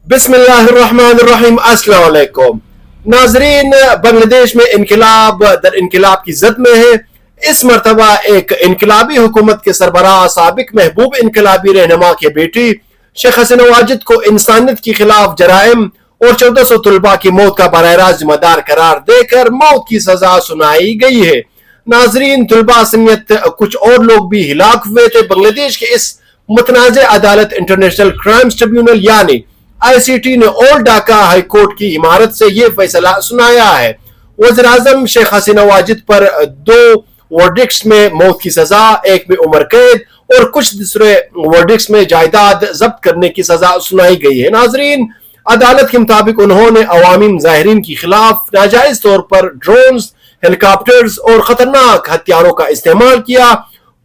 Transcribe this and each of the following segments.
बिस्मिल्लाहिर्रहमानिर्रहीम। अस्सलाम वालेकुम नाजरीन, बांग्लादेश में इनकलाब दर इनकलाब की जद में है। इस मरतबा एक इनकलाबी हुकूमत के सरबराह साबिक महबूब इनकलाबी रहनुमा के बेटी शेख हसीना वाजिद को इंसानियत के खिलाफ जराइम और 1400 तलबा की मौत का बराह रास्त जिम्मेदार करार देकर मौत की सजा सुनाई गई है। नाजरीन, तलबा समेत कुछ और लोग भी हिलाक हुए थे। बांग्लादेश के इस मुतनाज़ अदालत इंटरनेशनल क्राइम्स ट्रिब्यूनल यानी ICT ने ओल्ड ढाका हाई कोर्ट की इमारत से यह फैसला सुनाया है। वज़ीर आज़म शेख हसीना वाजिद पर 2 वर्डिक्ट्स में मौत की सजा, एक में उम्र कैद और कुछ दूसरे वर्डिक्ट्स में जायदाद जब्त करने की सजा सुनाई गई है। नाजरीन, अदालत के मुताबिक उन्होंने अवामी मुजाहिरीन के खिलाफ नाजायज तौर पर ड्रोन्स, हेलीकॉप्टर्स और खतरनाक हथियारों का इस्तेमाल किया।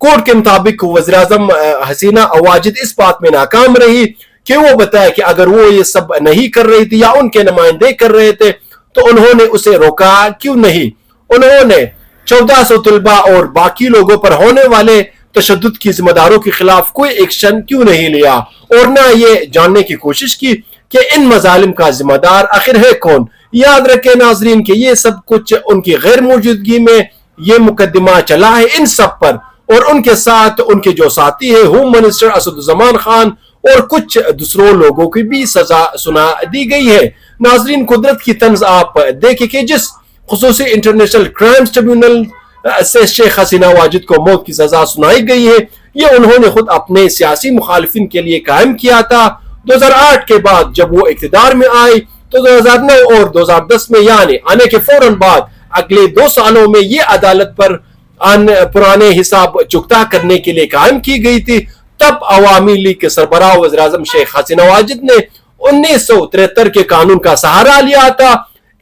कोर्ट के मुताबिक वज़ीर आज़म हसीना वाजिद इस बात में नाकाम रही कि वो बताए कि अगर वो ये सब नहीं कर रही थी या उनके नुमाइंदे कर रहे थे तो उन्होंने उसे रोका क्यों नहीं। उन्होंने 1400 तलबा और बाकी लोगों पर होने वाले तशद्दुद की जिम्मेदारों के खिलाफ कोई एक्शन क्यों नहीं लिया और ना ये जानने की कोशिश की कि इन मजालिम का जिम्मेदार आखिर है कौन। याद रखें नाजरीन कि ये सब कुछ उनकी गैर मौजूदगी में ये मुकदमा चला है इन सब पर, और उनके साथ उनके जो साथी है होम मिनिस्टर असदुज़्ज़मान खान और कुछ दूसरों लोगों की भी सजा सुना दी गई है। नाजरीन, कुदरत की तंज आप देखें कि जिस खुसूसी इंटरनेशनल क्राइम्स ट्रिब्यूनल से शेख हसीना वाजिद को मौत की सजा सुनाई गई है, ये उन्होंने खुद अपने सियासी मुखालिफिन के लिए कायम किया था। 2008 के बाद जब वो इख्तिदार में आई तो 2009 और 2010 में यानी आने के फौरन बाद अगले 2 सालों में ये अदालत पर पुराने हिसाब चुकता करने के लिए कायम की गई थी। तब अवामी लीग के सरबराह वज़ीर आज़म शेख हसीना वाजिद ने 1973 के कानून का सहारा लिया था,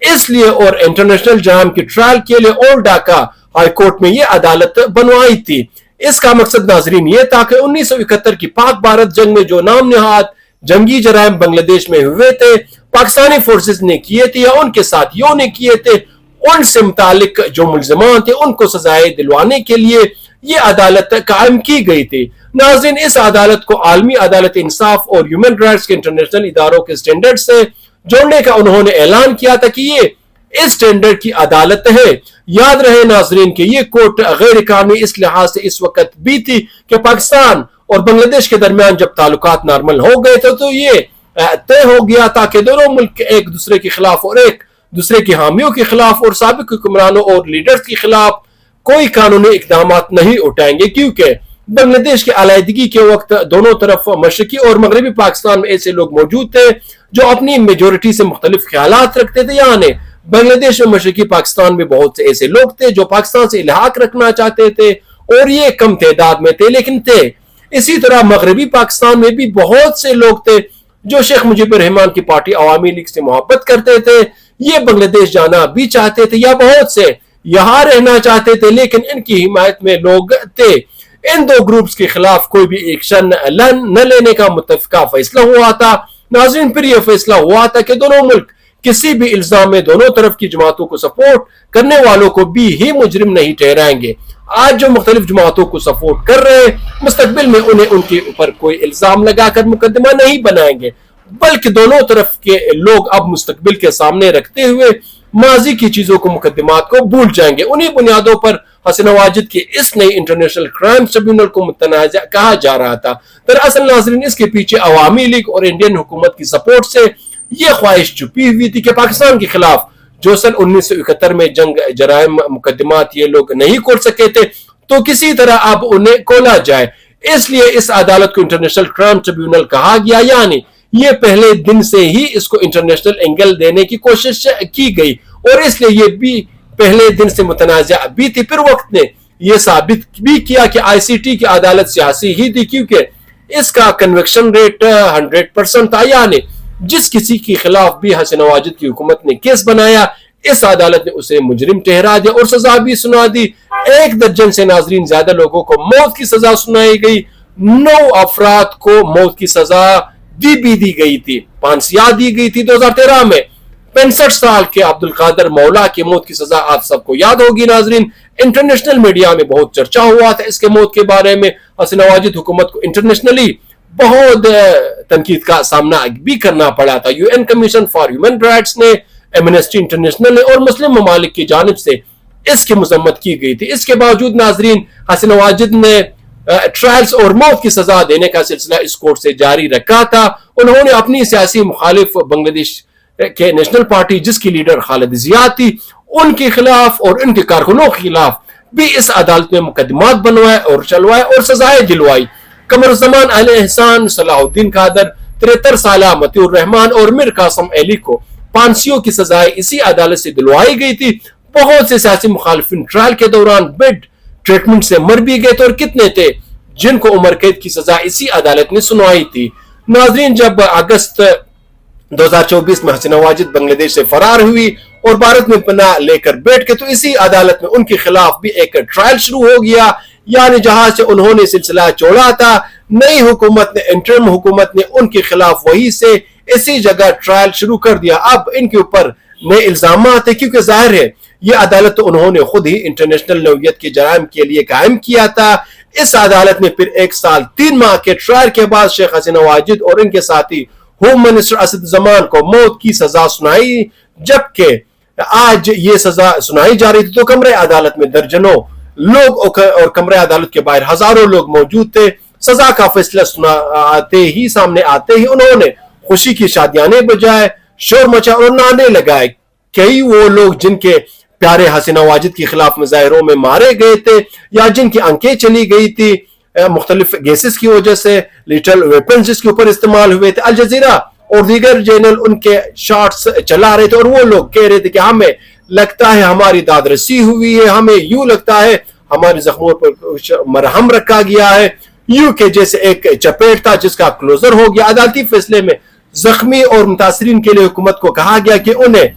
इसलिए और इंटरनेशनल जराइम की ट्रायल के लिए ओल्ड ढाका हाई कोर्ट में यह अदालत बनवाई थी। इसका मकसद नाजरीन ये था कि 1971 की पाक भारत जंग में जो नाम निहाद जंगी जराइम बांग्लादेश में हुए थे, पाकिस्तानी फोर्सेस ने किए थे या उनके साथियों ने किए थे, उनसे मुतालिक जो मुल्ज़िमान थे उनको सजाएं दिलवाने के लिए ये अदालत कायम की गई थी। नाज़रीन, इस अदालत को आलमी अदालत इंसाफ और ह्यूमन राइट्स के इंटरनेशनल इदारों के स्टैंडर्ड से जोड़ने का उन्होंने ऐलान किया था कि ये इस स्टैंडर्ड की अदालत है। याद रहे नाजरीन कि ये कोर्ट गैर कानूनी इस लिहाज से इस वक्त भी थी कि पाकिस्तान और बांग्लादेश के दरमियान जब ताल्लुकात नॉर्मल हो गए थे तो ये तय हो गया था कि दोनों मुल्क एक दूसरे के खिलाफ और एक दूसरे की हामियों के खिलाफ और साबिक हुक्मरानों और लीडर्स के खिलाफ कोई कानूनी इकदाम नहीं उठाएंगे, क्योंकि बांग्लादेश की अलहदगी के वक्त दोनों तरफ मशरकी और मगरबी पाकिस्तान में ऐसे लोग मौजूद थे जो अपनी मेजोरिटी से मुख्तलिफ ख्यालात रखते थे। यानी बांग्लादेश में मशरकी पाकिस्तान में बहुत से ऐसे लोग थे जो पाकिस्तान से इल्हाक रखना चाहते थे और ये कम तादाद में थे लेकिन थे। इसी तरह मगरबी पाकिस्तान में भी बहुत से लोग थे जो शेख मुजीबुर रहमान की पार्टी अवामी लीग से मोहब्बत करते थे, ये बांग्लादेश जाना भी चाहते थे या बहुत से यहाँ रहना चाहते थे, लेकिन इनकी हिमायत में लोग थे। इन 2 ग्रुप्स के खिलाफ कोई भी एक्शन न लेने का मुत्तफिका फैसला हुआ था। नाज़रीन, फिर यह फैसला हुआ था कि दोनों मुल्क किसी भी इल्जाम में दोनों तरफ की जमातों को सपोर्ट करने वालों को भी ही मुजरिम नहीं ठहराएंगे। आज जो मुख्तलिफ जमातों को सपोर्ट कर रहे हैं, मुस्तकबिल में उन्हें उनके ऊपर कोई इल्जाम लगाकर मुकदमा नहीं बनाएंगे, बल्कि दोनों तरफ के लोग अब मुस्तकबिल के सामने रखते हुए माजी की चीजों को मुकदमात को भूल जाएंगे। उन्हीं बुनियादों पर हसीना वाजिद के इस नई इंटरनेशनल क्राइम ट्रिब्यूनल को मुतनाज़ा कहा जा रहा था। दरअसल नाज़रीन, इसके पीछे अवामी लीग और इंडियन हुकूमत की सपोर्ट से यह ख्वाहिश छुपी हुई थी कि पाकिस्तान के खिलाफ जो सन 1971 में जंग जराइम मुकदमात ये लोग नहीं खोल सके थे तो किसी तरह अब उन्हें खोला जाए। इसलिए इस अदालत को इंटरनेशनल क्राइम ट्रिब्यूनल कहा गया, यानी ये पहले दिन से ही इसको इंटरनेशनल एंगल देने की कोशिश की गई और इसलिए ये भी पहले दिन से मुतनाज़ा भी थी। फिर वक्त ने यह साबित भी किया कि ICT की अदालत सियासी ही थी, क्योंकि इसका कन्विक्शन रेट 100% था। यानी जिस किसी के खिलाफ भी हसीना वाजिद की हुकूमत ने केस बनाया, इस अदालत ने उसे मुजरिम ठहरा दिया और सजा भी सुना दी। 1 दर्जन से नाजरीन ज्यादा लोगों को मौत की सजा सुनाई गई। 9 अफराद को मौत की सजा भी दी गई थी, फांसियां दी गई थी। 2013 में 65 साल के अब्दुल कादर मौला की मौत की सजा आप सबको याद होगी नाजरीन। इंटरनेशनल मीडिया में बहुत चर्चा हुआ था इसके मौत के बारे में। हसीना वाजिद हुकूमत को इंटरनेशनली بہت تنقید کا سامنا بھی کرنا پڑا تھا. UN commission for human rights نے, ایمنسٹی انٹرنیشنل نے اور مسلم ممالک کی جانب سے اس کی مذمت کی گئی تھی. اس کے باوجود ناظرین حسینہ واجد نے ٹرائلز اور موت کی سزا دینے کا سلسلہ اس کورٹ سے جاری رکھا تھا. انہوں نے اپنی سیاسی مخالف بنگلہ دیش کے نیشنل پارٹی جس کی لیڈر خالد ضیاء تھی ان کے خلاف اور ان کے کارکنوں کے خلاف بھی اس عدالت میں مقدمات بنوائے اور چلوائے اور سزائیں دلوائی. قمر الزمان اہل احسان, صلاح الدین قادر, 73 سالہ مطیع الرحمان اور میر قاسم علی کو پھانسیوں کی سزائیں اسی عدالت سے دلوائی گئی تھی. بہت سے سیاسی مخالفین ٹرائل کے دوران بیڈ ٹریٹمنٹ سے مر بھی گئے تھے اور کتنے تھے جن کو عمر قید کی سزا اسی عدالت نے سنوائی تھی. ناظرین, جب اگست 2024 میں حسینہ واجد بنگلہ دیش سے فرار ہوئی اور بھارت میں پناہ لے کر بیٹھ کے تو اسی عدالت میں ان کے خلاف بھی ایک ٹرائل شروع ہو گیا. یعنی جہاں سے انہوں نے سلسلہ چھوڑا تھا, نئی حکومت نے, انٹرم حکومت نے ان کے خلاف وہی سے اسی جگہ ٹرائل شروع کر دیا. اب ان کے اوپر نئے الزامات ہیں کیونکہ ظاہر ہے یہ عدالت تو انہوں نے خود ہی انٹرنیشنل نوعیت کے جرائم کے لیے قائم کیا تھا. اس عدالت نے پھر 1 سال 3 ماہ کے ٹرائل کے بعد شیخ حسینہ واجد اور ان کے ساتھی ہوم منسٹر اسد زمان کو موت کی سزا سنائی. جبکہ آج یہ سزا سنائی جا رہی تھی تو کمرے عدالت میں درجنوں لوگ اور کمرے عدالت کے باہر ہزاروں لوگ موجود تھے. سزا کا فیصلہ سامنے آتے ہی انہوں نے خوشی کی شادیانے بجائے, شور مچا اور نعرے لگائے. کئی وہ لوگ جن کے پیارے حسینہ واجد کے خلاف مظاہروں میں مارے گئے تھے یا جن کی آنکھیں چلی گئی تھی مختلف گیسز کی وجہ سے, لیٹل ویپنز جس کے اوپر استعمال ہوئے تھے, الجزیرہ اور دیگر چینل ان کے شارٹس چلا رہے تھے اور وہ لوگ کہہ رہے تھے کہ ہمیں لگتا ہے ہماری داد رسی ہوئی ہے, ہمیں یوں لگتا ہے ہمارے زخموں پر مرہم رکھا گیا ہے, یوں کہ جیسے ایک چپیٹ تھا جس کا کلوزر ہو گیا. عدالتی فیصلے میں زخمی اور متاثرین کے لیے حکومت کو کہا گیا کہ انہیں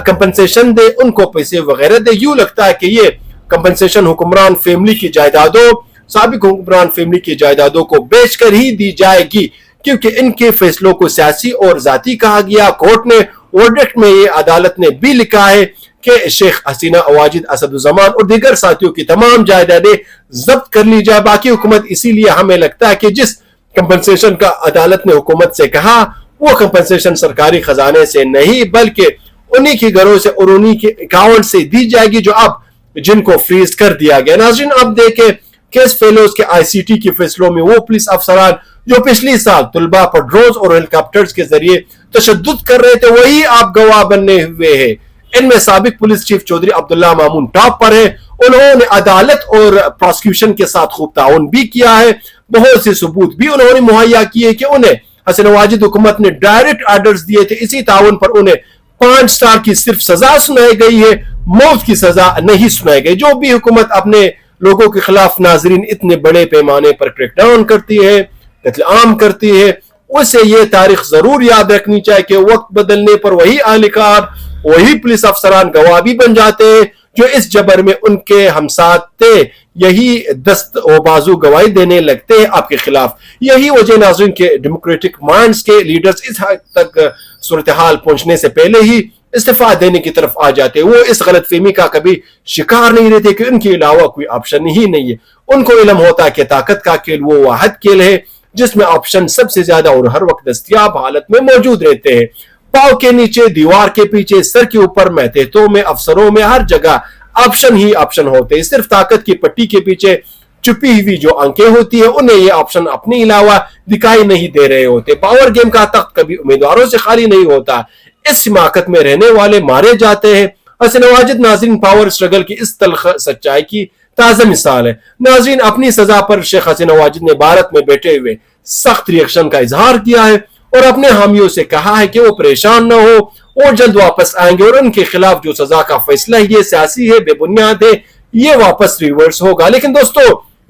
کمپنسیشن دے, ان کو پیسے وغیرہ دے. یوں لگتا ہے کہ یہ کمپنسیشن حکمران فیملی کی جائیدادوں, سابق حکمران فیملی کی جائیدادوں کو بیچ کر ہی دی جائے گی کیونکہ ان کے فیصلوں کو سیاسی اور ذاتی کہا گیا. کورٹ نے ورڈکٹ میں یہ عدالت نے بھی لکھا ہے کہ شیخ حسینہ واجد, اسد الزمان اور دیگر ساتھیوں کی تمام جائیدادیں ضبط کر لی جائے. باقی حکومت اسی لیے ہمیں لگتا ہے کہ جس کمپنسیشن کا عدالت نے حکومت سے کہا وہ کمپنسیشن سرکاری خزانے سے نہیں بلکہ انہی کے گھروں سے اور انہی کے اکاؤنٹ سے دی جائے گی جو اب جن کو فریز کر دیا گیا. ناظرین, اب دیکھیں کیس فیلوز کے ICT کے فیصلوں میں وہ پولیس افسران جو پچھلی سال طلباء پر ڈرونز اور ہیلی کاپٹرز کے ذریعے تشدد کر رہے تھے وہی آپ گواہ بننے ہوئے ہیں. ان میں سابق پولیس چیف چودھری عبداللہ مامون ٹاپ پر ہے. انہوں نے عدالت اور پروسیکیوشن کے ساتھ خوب تعاون بھی کیا ہے. بہت سے ثبوت بھی انہوں نے مہیا کیے کہ انہیں حسینہ واجد حکومت نے ڈائریکٹ آرڈرز دیے تھے. اسی تعاون پر انہیں 5 سال کی صرف سزا سنائی گئی ہے, موت کی سزا نہیں سنائی گئی. جو بھی حکومت اپنے لوگوں کے خلاف ناظرین اتنے بڑے پیمانے پر کریک ڈاؤن کرتی ہے, قتل عام کرتی ہے, اسے یہ تاریخ ضرور یاد رکھنی چاہیے کہ وقت بدلنے پر وہی اہلکار, وہی پولیس افسران گواہ بھی بن جاتے ہیں جو اس جبر میں ان کے ہمساتھ تھے. یہی دست و بازو گواہی دینے لگتے ہیں آپ کے خلاف. یہی وجہ ناظرین کے ڈیموکریٹک مائنڈز کے لیڈرز اس حد تک صورتحال پہنچنے سے پہلے ہی استعفیٰ دینے کی طرف آ جاتے. وہ اس غلط فہمی کا کبھی شکار نہیں رہتے کہ ان کے علاوہ کوئی آپشن ہی نہیں ہے. ان کو علم ہوتا ہے کہ طاقت کا کھیل وہ واحد کھیل ہے جس میں آپشن سب سے زیادہ اور ہر وقت دستیاب حالت میں موجود رہتے ہیں. پاؤں کے نیچے, دیوار کے پیچھے, سر کے اوپر, محتیتوں میں, افسروں میں, ہر جگہ آپشن ہی آپشن ہوتے ہیں. صرف طاقت کی پٹی کے پیچھے چھپی ہوئی جو آنکھیں ہوتی ہیں انہیں یہ آپشن اپنے علاوہ دکھائی نہیں دے رہے ہوتے. پاور گیم کا تخت کبھی امیدواروں سے خالی نہیں ہوتا. اس حماقت میں رہنے والے مارے جاتے ہیں. حسینہ واجد ناظرین پاور اسٹرگل کی اس تلخ سچائی کی تازہ مثال ہے. ناظرین, اپنی سزا پر شیخ حسینہ واجد نے بھارت میں بیٹھے ہوئے سخت ریئیکشن کا اظہار کیا ہے اور اپنے حامیوں سے کہا ہے کہ وہ پریشان نہ ہو, وہ جلد واپس آئیں گے اور ان کے خلاف جو سزا کا فیصلہ یہ سیاسی ہے, بے بنیاد ہے, یہ واپس ریورس ہوگا. لیکن دوستو,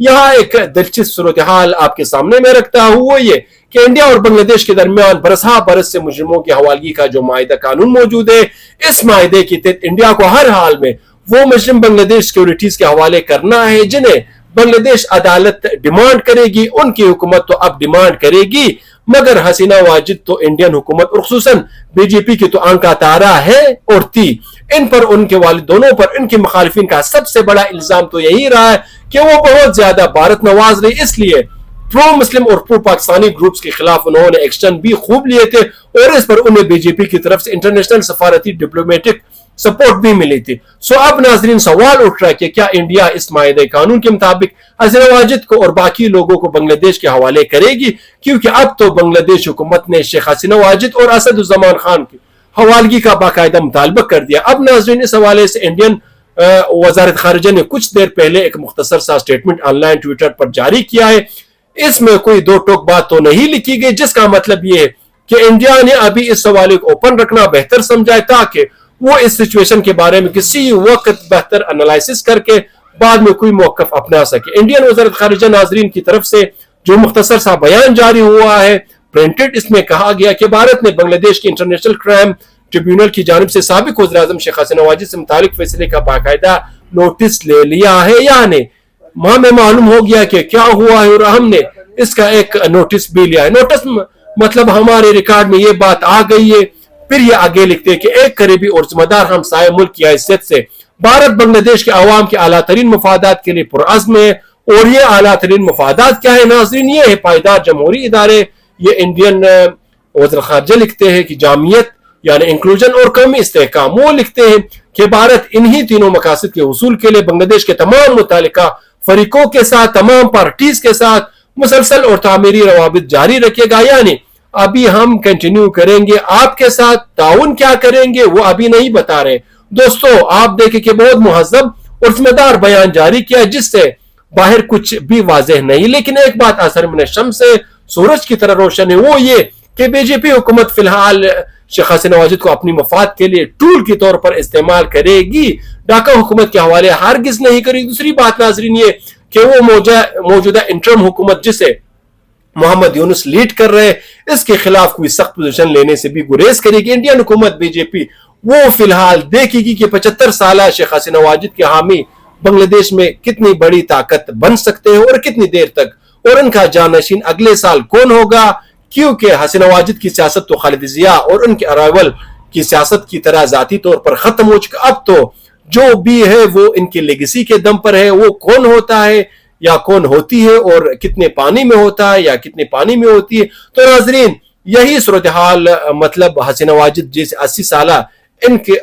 یہاں ایک دلچسپ صورتحال آپ کے سامنے میں رکھتا ہوں, وہ یہ کہ انڈیا اور بنگلہ دیش کے درمیان برسہ برس سے مجرموں کی حوالگی کا جو معاہدہ قانون موجود ہے, اس معاہدے کے تحت انڈیا کو ہر حال میں وہ مجرم بنگلہ دیش سیکیورٹیز کے حوالے کرنا ہے جنہیں بنگلہ دیش عدالت ڈیمانڈ کرے گی. ان کی حکومت تو اب ڈیمانڈ کرے گی, مگر حسینہ واجد تو انڈین حکومت اور خصوصاً BJP کی تو آنکھ کا تارا ہے اور تھی. ان پر, ان کے والد دونوں پر, ان کے مخالفین کا سب سے بڑا الزام تو یہی رہا ہے کہ وہ بہت زیادہ بھارت نواز رہی, اس لیے प्रो मुस्लिम और प्रो पाकिस्तानी ग्रुप्स के खिलाफ उन्होंने एक्शन भी खूब लिए थे और इस पर उन्हें बीजेपी की तरफ से इंटरनेशनल सफारती डिप्लोमेटिक सपोर्ट भी मिली थी। सो अब नाजरीन सवाल उठ रहा है कि क्या इंडिया इस मायदे कानून के मुताबिक हसीना वाजिद को और बाकी लोगों को बांग्लादेश के हवाले करेगी, क्योंकि अब तो बांग्लादेश हुकूमत ने शेख हसीना वाजिद और असदुज़्ज़मान खान की हवालगी का बाकायदा मुतालबा कर दिया। अब नाजरीन इस हवाले से इंडियन वजारत खारिजा ने कुछ देर पहले एक मुख्तसर सा स्टेटमेंट ऑनलाइन ट्विटर पर जारी किया है। इसमें कोई दो टोक बात तो नहीं लिखी गई, जिसका मतलब ये है कि इंडिया ने अभी इस सवाल को ओपन रखना बेहतर समझा है ताकि वो इस सिचुएशन के बारे में किसी वक्त बेहतर एनालिसिस करके बाद में कोई मौकफ अपना सके। इंडियन वजारत खारिजा नाजरीन की तरफ से जो मुख्तसर सा बयान जारी हुआ है प्रिंटेड, इसमें कहा गया कि भारत ने बांग्लादेश की इंटरनेशनल क्राइम ट्रिब्यूनल की जानिब से साबिक वज़ीर-ए-आज़म शेख हसीना वाजिद से मुतालिक फैसले का बाकायदा नोटिस ले लिया है, यानी हमें मालूम हो गया कि क्या हुआ है और हमने इसका एक नोटिस भी लिया है। नोटिस मतलब हमारे रिकॉर्ड में ये बात आ गई है। फिर ये आगे लिखते हैं कि एक करीबी और जिम्मेदार हमसाया मुल्क की हैसियत से भारत बांग्लादेश के अवाम के आला तरीन मफादात के लिए पुरअज़्म है। और ये आला तरीन मफादात क्या है नाजरीन? ये है पायदार जमहूरी इदारे। ये इंडियन वज़ीर खारिजा लिखते हैं कि जामियत यानी इंक्लूजन और कौमी इस्तेहकाम। वो लिखते हैं कि भारत इन्हीं तीनों मकासद के हुसूल के लिए बांग्लादेश के तमाम मुतालिका फरीकों के साथ, तमाम पार्टीज के साथ मुसलसल और तामीरी रवाबित जारी रखेगा। यानी अभी हम कंटिन्यू करेंगे आपके साथ, ताउन क्या करेंगे वो अभी नहीं बता रहे। दोस्तों आप देखें कि बहुत मुहज़्ज़ब और जिम्मेदार बयान जारी किया जिससे बाहर कुछ भी वाज़ेह नहीं, लेकिन एक बात असर में शम्स से सूरज की तरह रोशन है, वो ये कि बीजेपी हुकूमत फिलहाल शेख हसीना वाजिद को अपनी मफाद के लिए टूल के तौर पर इस्तेमाल करेगी, ढाका हुकूमत के हवाले हरगिज़ नहीं करेगी। दूसरी बात नाज़रीन ये कि वो मौजूदा इंटरम हुकूमत जिसे मोहम्मद यूनुस लीड कर रहे हैं, इसके खिलाफ कोई सख्त पोजीशन लेने से भी गुरेज करेगी। इंडियन हुकूमत बीजेपी वो फिलहाल देखेगी कि 75 साल शेख हसीना वाजिद के हामी बांग्लादेश में कितनी बड़ी ताकत बन सकते हैं और कितनी देर तक, और उनका जानशीन अगले साल कौन होगा, क्योंकि हसीना वाजिद की सियासत तो खालिद जिया और उनके अराइवल की सियासत की तरह जाती तौर पर खत्म हो चुका। अब तो जो भी है वो इनकी लेगेसी के दम पर है। वो कौन होता है या कौन होती है और कितने पानी में होता है या कितने पानी में होती है। तो नाजरीन यही सूरत हाल मतलब हसीना वाजिद जैसे 80 साल इनके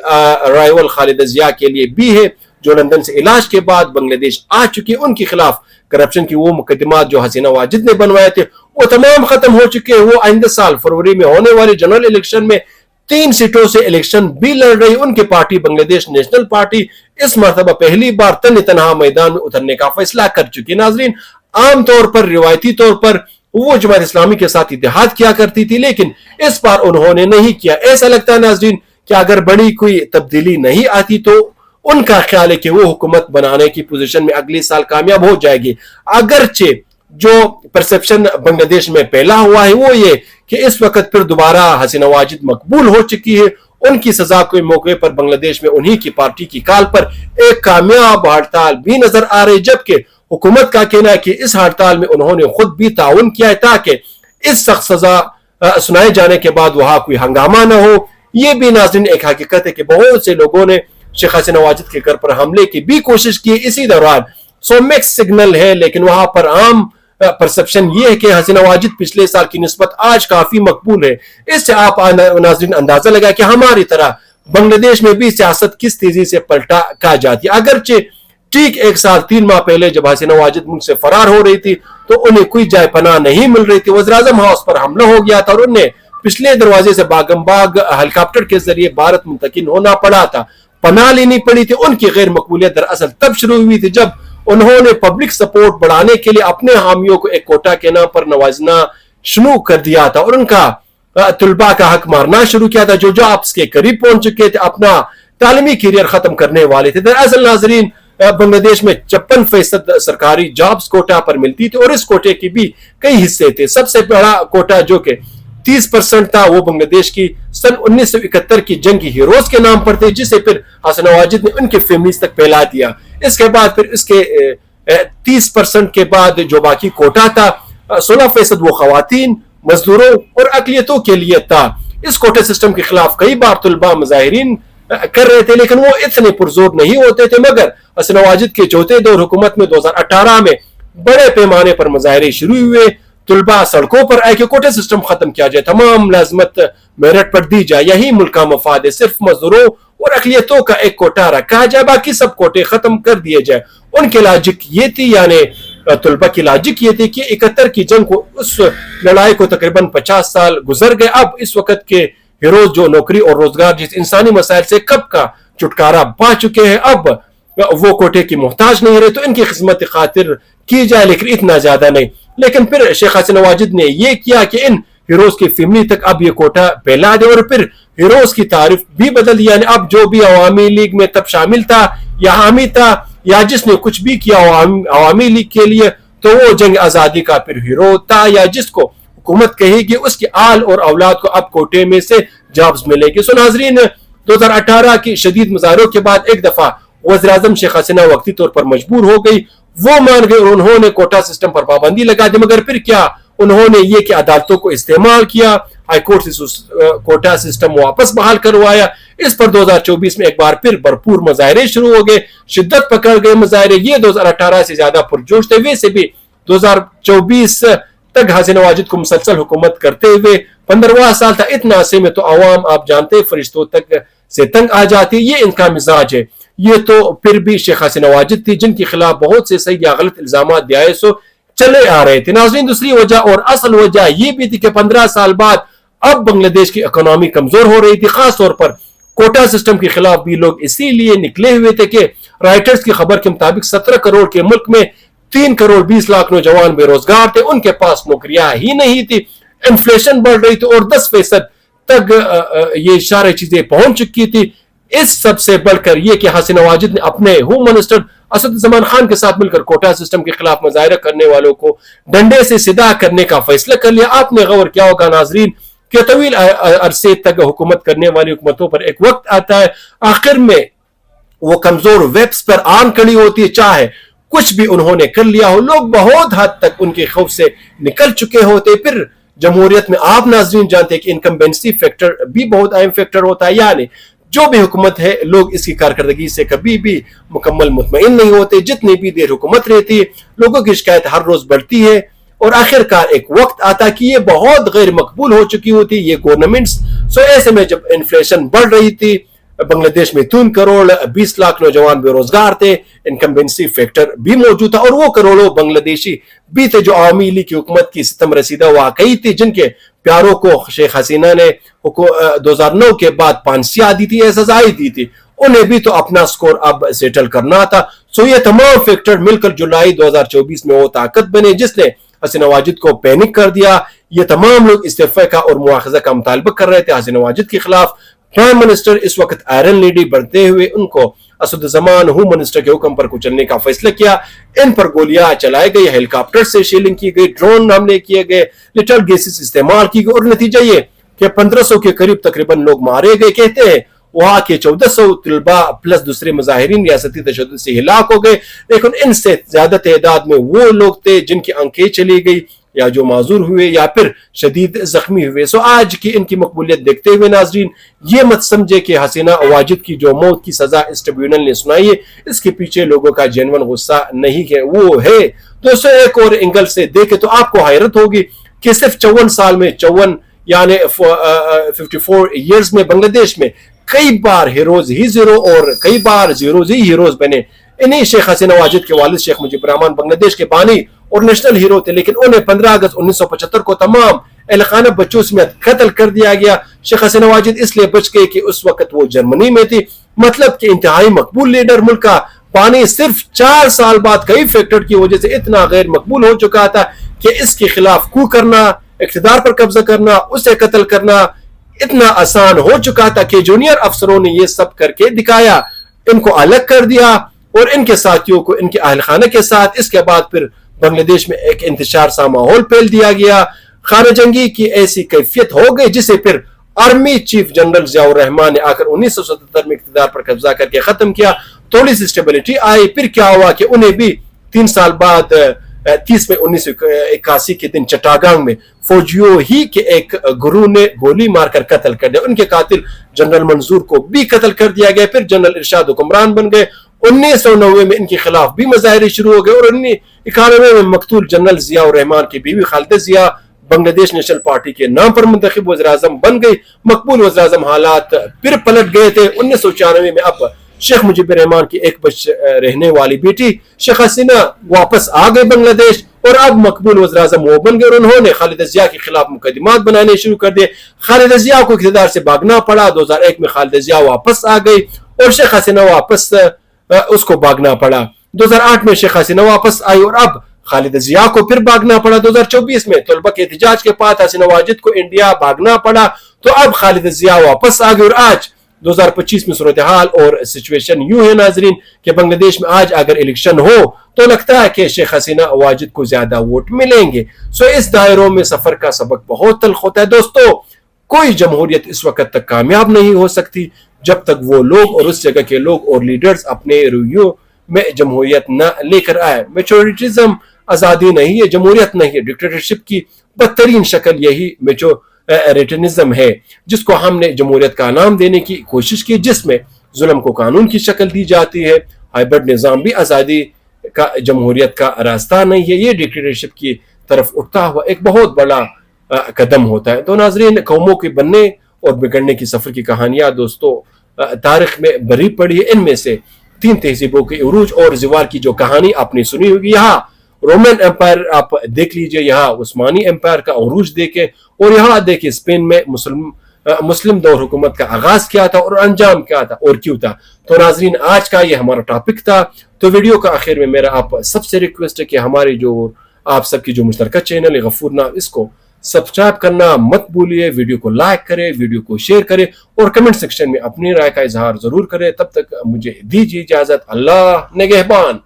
राइवल खालिद जिया के लिए भी है, जो लंदन से इलाज के बाद बांग्लादेश आ चुके। उनके खिलाफ करप्शन की वो मुकदमात जो हसीना वाजिद ने बनवाए थे वो तमाम खत्म हो चुके हैं। वो आइंदा साल फरवरी में होने वाले जनरल इलेक्शन में 3 सीटों से इलेक्शन भी लड़ रही। उनकी पार्टी बांग्लादेश नेशनल पार्टी इस मरतबा पहली बार तनहा मैदान में उतरने का फैसला कर चुकी। नाजरीन आमतौर पर रिवायती तौर पर वो जमात इस्लामी के साथ इत्तेहाद किया करती थी, लेकिन इस बार उन्होंने नहीं किया। ऐसा लगता है नाजरीन कि अगर बड़ी कोई तब्दीली नहीं आती तो उनका ख्याल है कि वो हुकूमत बनाने की पोजीशन में अगले साल कामयाब हो जाएगी। अगरचे जो परसेप्शन बांग्लादेश में फैला हुआ है वो ये कि इस वक्त फिर दोबारा हसीना वाजिद मकबूल हो चुकी है। उनकी सजा के मौके पर बांग्लादेश में उन्हीं की पार्टी की काल पर एक कामयाब हड़ताल भी नजर आ रही, जबकि हुकूमत का कहना है कि इस हड़ताल में उन्होंने खुद भी ताउन किया है ताकि इस सख्त सजा सुनाए जाने के बाद वहां कोई हंगामा न हो। यह भी नाज़रीन एक हकीकत है कि बहुत से लोगों ने शेख हसीना वाजिद के घर पर हमले की भी कोशिश की इसी दौरान। सो मिक्स सिग्नल है, लेकिन वहां पर आम परसेप्शन ये है कि हसीना वाजिद पिछले साल की निस्बत आज काफी मकबूल है। इससे आप नाज़रीन अंदाजा लगा कि हमारी तरह बांग्लादेश में भी सियासत किस तेजी से पलटा का जाती है। अगरचे ठीक 1 साल 3 माह पहले जब हसीना वाजिद मुल्क से फरार हो रही थी तो उन्हें कोई जाय पनाह नहीं मिल रही थी। वज़ीर-ए-आज़म हाउस पर हमला हो गया था और उन्हें पिछले दरवाजे से बागम बाग हेलीकॉप्टर के जरिए भारत मुंतकिल होना पड़ा था, पनाह लेनी पड़ी थी। उनकी गैर मकबूलियत दरअसल तब शुरू हुई थी जब उन्होंने पब्लिक सपोर्ट बढ़ाने के लिए अपने हामियों को एक कोटा के नाम पर नवाजना शुरू कर दिया था और उनका तुलबा का हक मारना शुरू किया था जो जॉब्स के करीब पहुंच चुके थे, अपना तालीमी करियर खत्म करने वाले थे। दरअसल नाजरीन बांग्लादेश में 56% सरकारी जॉब्स कोटा पर मिलती थी और इस कोटे की भी कई हिस्से थे। सबसे बड़ा कोटा जो कि 30% था वो बांग्लादेश की सन 1971 की जंगी हीरोज के नाम पर थे, जिसे फिर हसीना वाजिद ने उनके फैमिलीज तक फैला दिया। इसके बाद फिर इसके 30% के बाद जो बाकी कोटा था 16% वो खवातीन, मजदूरों और अकलियतों के लिए था। इस कोटे सिस्टम के खिलाफ कई बार तुलबा मुजाहिरीन कर रहे थे, लेकिन वो इतने पुरजोर नहीं होते थे। मगर हसीना वाजिद के चौथे दौर हुकूमत में 2018 में बड़े पैमाने पर मुजाहरे शुरू हुए, तलबा सड़कों पर आए कि कोटा सिस्टम खत्म किया जाए, तमाम मुलाजमत मेरिट पर दी जाए, यही मुल्क का मफाद है, सिर्फ मजदूरों और अकलियतों का एक कोटा रखा जाए, बाकी सब कोटे खत्म कर दिए जाए। उनकी लॉजिक ये थी, यानी तलबा की लॉजिक ये थी कि 71 की जंग को, उस लड़ाई को तकरीबन 50 साल गुजर गए, अब इस वक्त के हीरोज जो नौकरी और रोजगार जिस इंसानी मसाइल से कब का छुटकारा पा चुके हैं, अब वो कोटे की मोहताज नहीं रहे, तो इनकी खिदमत खातिर की जाए, लेकिन इतना ज्यादा नहीं। लेकिन फिर शेख हसीन वाजिद ने यह किया कि इन हीरोज की फैमिली तक अब ये कोटा फैला दे, और फिर हीरोज की तारीफ भी बदल दी, यानी अब जो भी अवामी लीग में तब शामिल था या हामी था या जिसने कुछ भी किया अवामी लीग के लिए, तो वो जंग आजादी का फिर हीरो था, या जिसको हुकूमत कहेगी उसकी आल और औलाद को अब कोटे में से जॉब्स मिलेगी। सो नाजरीन, 2018 की शदीद मुजाहरों के बाद एक दफा वज़ीर आज़म शेख हसीना वक्ती तौर पर मजबूर हो गई, वो मान गई और उन्होंने कोटा सिस्टम पर पाबंदी लगा दी। मगर फिर क्या उन्होंने ये कि अदालतों को इस्तेमाल किया, हाई कोर्ट से कोटा सिस्टम वापस बहाल करवाया। इस पर 2024 में एक बार फिर भरपूर मुजाहरे शुरू हो गए, शिद्दत पकड़ गए मुजाहरे, ये 2018 से ज्यादा पुरजोश थे। वैसे भी 2024 तक हसीन वाजिद को मुसलसल हुकूमत करते हुए 15वां साल था, इतना अरसे में तो आवाम आप जानते फरिश्तों तक से तंग आ जाती, ये इनका मिजाज है। ये तो फिर भी शेख हसीन वाजिद थी जिनके खिलाफ बहुत से सही या गलत इल्जाम दिए सो चले आ रहे थे। नाज़रीन, दूसरी वजह और असल वजह ये भी थी कि 15 साल बाद अब बांग्लादेश की इकोनॉमी कमजोर हो रही थी। खास तौर पर कोटा सिस्टम के खिलाफ भी लोग इसीलिए निकले हुए थे कि राइटर्स की खबर के मुताबिक 17 करोड़ के मुल्क में 3 करोड़ 20 लाख नौजवान बेरोजगार थे, उनके पास नौकरियां ही नहीं थी, इन्फ्लेशन बढ़ रही थी और 10% तक ये सारी चीजें पहुंच चुकी थी। इस सबसे बढ़कर यह कि हसीन वाजिद ने अपने होम मिनिस्टर असदुज़्ज़मान खान के साथ मिलकर कोटा सिस्टम के खिलाफ मुजाहरा करने वालों को डंडे से सीधा करने का फैसला कर लिया। आपने गौर किया होगा नाजरीन कि तवील अरसे तक हुकूमत करने वाली हुकूमतों पर एक वक्त आता है, आखिर में वो कमजोर वेब्स पर आन खड़ी होती है, चाहे कुछ भी उन्होंने कर लिया हो, लोग बहुत हद तक उनके खौफ से निकल चुके होते। फिर जमहूरियत में आप नाजरीन जानते हैं कि इनकम्बेंसी फैक्टर भी बहुत अहम फैक्टर होता है, यानी जो भी हुकूमत है लोग इसकी कारकर्दगी से कभी भी मुकम्मल मुतमईन नहीं होते। जितनी भी देर हुकूमत रहती है लोगों की शिकायत हर रोज बढ़ती है और आखिरकार एक वक्त आता कि ये बहुत गैर मकबूल हो चुकी होती ये गवर्नमेंट्स। सो ऐसे में जब इन्फ्लेशन बढ़ रही थी, बांग्लादेश में 3 करोड़ 20 लाख नौजवान बेरोजगार थे, इनकम्बेंसी फैक्टर भी मौजूद था और वो करोड़ों बांग्लादेशी भी थे जो अवामी लीग की हुकूमत की सितम रसीदा वाकई थी, जिनके प्यारों को शेख हसीना ने 2009 के बाद फांसियां दी थी, सजाएं दी थी, उन्हें भी तो अपना स्कोर अब सेटल करना था। सो ये तमाम फैक्टर मिलकर जुलाई 2024 में वो ताकत बने जिसने हसीन वाजिद को पैनिक कर दिया। ये तमाम लोग इस्तीफे का और मुआखजा का मुतालबा कर रहे थे हसीन वाजिद के खिलाफ। प्राइम मिनिस्टर इस वक्त आयरन लेडी बनते हुए उनको असदुज़्ज़मान होम मिनिस्टर के हुक्म पर कुचलने का फैसला किया। इन पर गोलियां चलाई गई, हेलीकॉप्टर से शेलिंग की गई, ड्रोन हमले किए गए, लिटल गैसेस इस्तेमाल की गई और नतीजा ये कि 1500 के करीब तकरीबन लोग मारे गए। कहते हैं वहां के 1400 तलबा प्लस दूसरे मुजाहिरीन रियासती तशद्दुद से हिलाक हो गए, लेकिन इनसे ज्यादा तादाद में वो लोग थे जिनकी आंखें चली गई या जो माजूर हुए या फिर शदीद जख्मी हुए। सो आज की इनकी मकबूलियत देखते हुए नाजरीन ये मत समझे कि हसीना वाजिद की जो मौत की सजा इस ट्रिब्यूनल ने सुनाई है इसके पीछे लोगों का जेन्युइन गुस्सा नहीं है, वो है दोस्तों एक और एंगल से देखे तो आपको हैरत होगी कि सिर्फ 54 साल में 54 यानी 54 ईयर्स में बांग्लादेश में कई बार हीरोज ही जीरो और कई बार जीरोज ही हीरोज बने। इन्हीं शेख हसीना वाजिद के वालिद शेख मुजीबुर रहमान बांग्लादेश के बानी और नेशनल हीरो थे, लेकिन उन्हें 15 अगस्त 1975 को तमाम एहलखाना बच्चों समेत कत्ल कर दिया गया। शेख हसीना वाजिद इसलिए बच गए कि उस वक्त वो जर्मनी में थी, मतलब कि इंतहाई मकबूल लीडर मुल्क का बानी सिर्फ 4 साल बाद कई फैक्टर की वजह से इतना गैर मकबूल हो चुका था कि इसके खिलाफ कू करना, इख्तिदार पर कब्जा करना, उसे कत्ल करना इतना आसान हो चुका था कि जूनियर अफसरों ने ये सब करके दिखाया, इनको अलग कर दिया और इनके साथियों को इनके अहलखाना के साथ। इसके बाद फिर बांग्लादेश में एक इंतशार सा माहौल फैल दिया गया, खाना जंगी की ऐसी कैफियत हो गई जिसे फिर army chief general Ziaur Rahman ने आकर 1977 में इख्तिदार पर कब्जा करके खत्म किया। थोड़ी सी स्टेबिलिटी आई, फिर क्या हुआ कि उन्हें भी 3 साल बाद 30 में 1981 के दिन चट्टागांग में फौजियों ही के एक गुरु ने गोली मारकर कत्ल कर दिया। उनके कातिल जनरल मंजूर को भी कत्ल कर दिया गया। फिर जनरल इरशाद हुक्मरान बन गए, 1990 में इनके खिलाफ भी मुजाहरे शुरू हो गए और 1991 में मकतूल जनरल जिया रहमान की बीवी खालिदा जिया बांग्लादेश नेशनल पार्टी के नाम पर मुंतखब वज़ीर-ए-आज़म बन गई। मकबूल वज़ीर-ए-आज़म हालात फिर पलट गए थे। 1994 में अब शेख मुजीबुर रहमान की एक बच रहने वाली बेटी शेख हसीना वापस आ गए बांग्लादेश और अब मकबूल वज़ीर-ए-आज़म वो बन गए और उन्होंने खालिदा जिया के खिलाफ मुकदमात बनाने शुरू कर दिए। खालिदा जिया को इक़्तिदार से भागना पड़ा। 2001 में खालिदा जिया वापस आ गई और शेख हसीना वापस उसको भागना पड़ा। 2008 में शेख हसीना वापस आई और अब खालिदा जिया को फिर भागना पड़ा। 2024 में तलबा के एहतजाज के बाद हसीना वाजिद को इंडिया भागना पड़ा तो अब खालिदा जिया वापस आ गई और आज 2025 में सूरत हाल और सिचुएशन यूं है नाजरीन कि बांग्लादेश में आज अगर इलेक्शन हो तो लगता है कि शेख हसीना वाजिद को ज्यादा वोट मिलेंगे। सो इस दायरों में सफर का सबक बहुत तल्ख होता है दोस्तों। कोई जमहूरियत इस वक्त तक कामयाब नहीं हो सकती जब तक वो लोग और उस जगह के लोग और लीडर्स अपने रवैयों में जमहूरियत न लेकर आए। मेजोरिटिज्म आजादी नहीं है, जमहूरियत नहीं है। डिक्टेटरशिप की बदतरीन शक्ल यही मेजोरिटिज्म है जिसको हमने जमहूरियत का नाम देने की कोशिश की, जिसमें जुल्म को कानून की शक्ल दी जाती है। हाइब्रिड निज़ाम भी आज़ादी का जमहूरियत का रास्ता नहीं है, ये डिक्टेटरशिप की तरफ उठता हुआ एक बहुत बड़ा कदम होता है। तो नाजरीन, कौमों के बनने और बिगड़ने की सफर की कहानियां दोस्तों तारीख में भरी पड़ी है। इनमें से 3 तहजीबों के उरूज और ज़वाल की जो कहानी आपने सुनी होगी, यहाँ रोमन एम्पायर आप देख लीजिए, यहाँ उस्मानी एम्पायर का उरूज देखे और यहाँ देखिए स्पेन में मुस्लिम दौर हुकूमत का आगाज क्या था और अंजाम क्या था और क्यों था। तो नाजरीन, आज का ये हमारा टॉपिक था। तो वीडियो का आखिर में मेरा आप सबसे रिक्वेस्ट है कि हमारी जो आप सबकी जो मुश्तरका चैनल है गफूर नाम, इसको सब्सक्राइब करना मत भूलिए। वीडियो को लाइक करें, वीडियो को शेयर करें और कमेंट सेक्शन में अपनी राय का इजहार जरूर करें। तब तक मुझे दीजिए इजाजत। अल्लाह निगहबान।